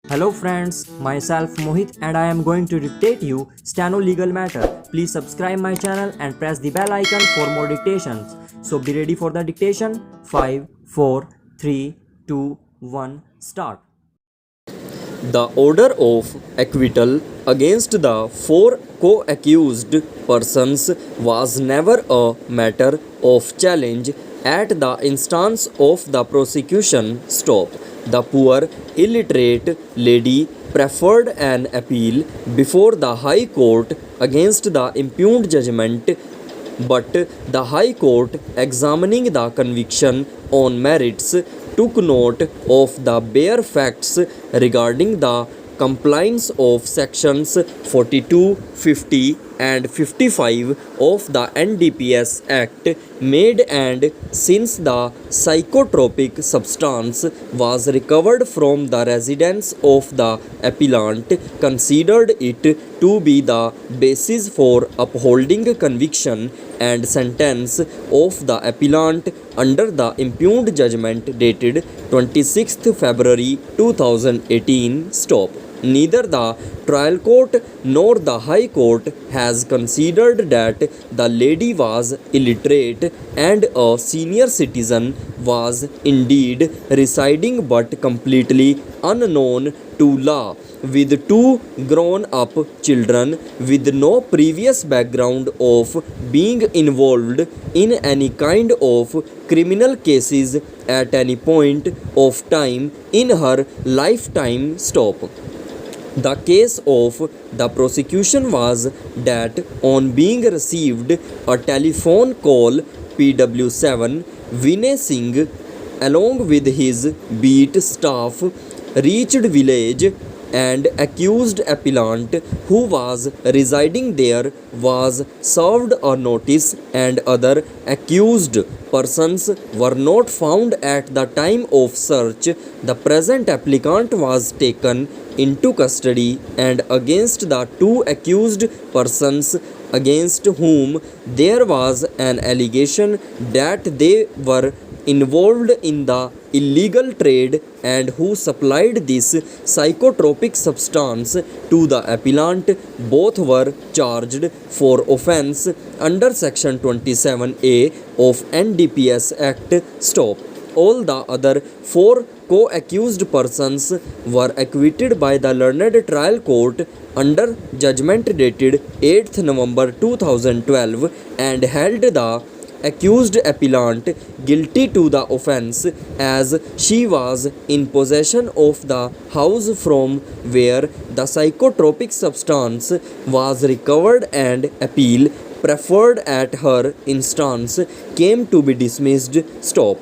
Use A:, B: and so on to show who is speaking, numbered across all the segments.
A: Hello friends, myself Mohit and I am going to dictate you Stano Legal Matter. Please subscribe my channel and press the bell icon for more dictations. So be ready for the dictation. 5, 4, 3, 2, 1, start.
B: The order of acquittal against the four co-accused persons was never a matter of challenge at the instance of the prosecution. Stop. The poor illiterate lady preferred an appeal before the High Court against the impugned judgment, but the High Court, examining the conviction on merits, took note of the bare facts regarding the compliance of sections 42, 50 and 55 of the NDPS Act made, and since the psychotropic substance was recovered from the residence of the appellant, considered it to be the basis for upholding conviction and sentence of the appellant under the impugned judgment dated 26th February 2018. Stop. Neither the trial court nor the High Court has considered that the lady was illiterate and a senior citizen, was indeed residing but completely unknown to law, with two grown-up children, with no previous background of being involved in any kind of criminal cases at any point of time in her lifetime. Stop. The case of the prosecution was that on being received a telephone call, PW7 Vinay Singh along with his beat staff reached village and accused appellant, who was residing there, was served a notice, and other accused persons were not found at the time of search. The present applicant was taken into custody, and against the two accused persons against whom there was an allegation that they were involved in the illegal trade and who supplied this psychotropic substance to the appellant, both were charged for offence under section 27A of NDPS Act. Stop. All the other four co-accused persons were acquitted by the learned trial court under judgment dated 8th November 2012 and held the accused appellant guilty to the offence, as she was in possession of the house from where the psychotropic substance was recovered, and appeal preferred at her instance came to be dismissed. Stop.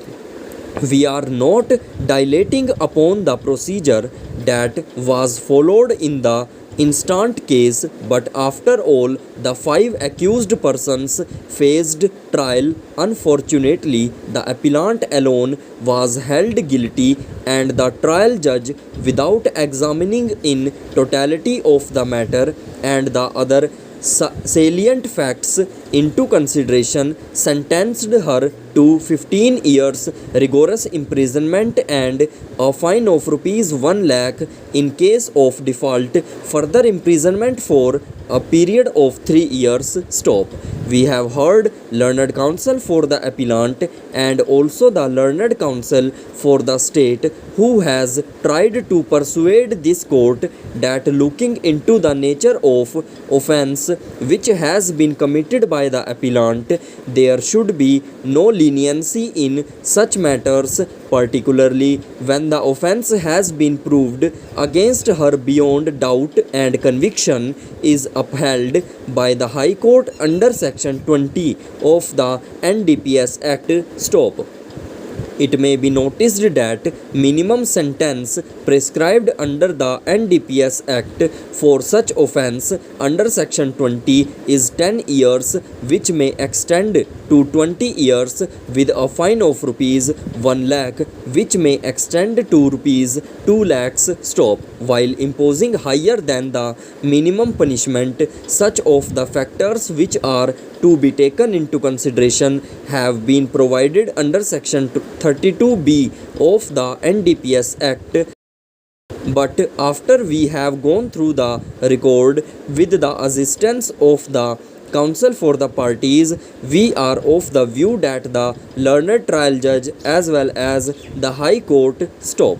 B: We are not dilating upon the procedure that was followed in the instant case, but after all, the five accused persons faced trial. Unfortunately, the appellant alone was held guilty, and the trial judge, without examining in totality of the matter and the other salient facts into consideration, sentenced her to 15 years rigorous imprisonment and a fine of rupees 1 lakh in case of default, further imprisonment for a period of 3 years. Stop. We have heard learned counsel for the appellant and also the learned counsel for the state, who has tried to persuade this court that looking into the nature of offence which has been committed by the appellant, there should be no leniency in such matters, particularly when the offence has been proved against her beyond doubt and conviction is upheld by the High Court under section 20 of the NDPS Act. Stop. It may be noticed that minimum sentence prescribed under the NDPS Act for such offence under section 20 is 10 years, which may extend to 20 years with a fine of rupees 1 lakh, which may extend to rupees 2 lakhs. Stop. While imposing higher than the minimum punishment, such of the factors which are to be taken into consideration have been provided under section 32B of the NDPS Act. But after we have gone through the record with the assistance of the counsel for the parties, we are of the view that the learned trial judge as well as the High Court stop.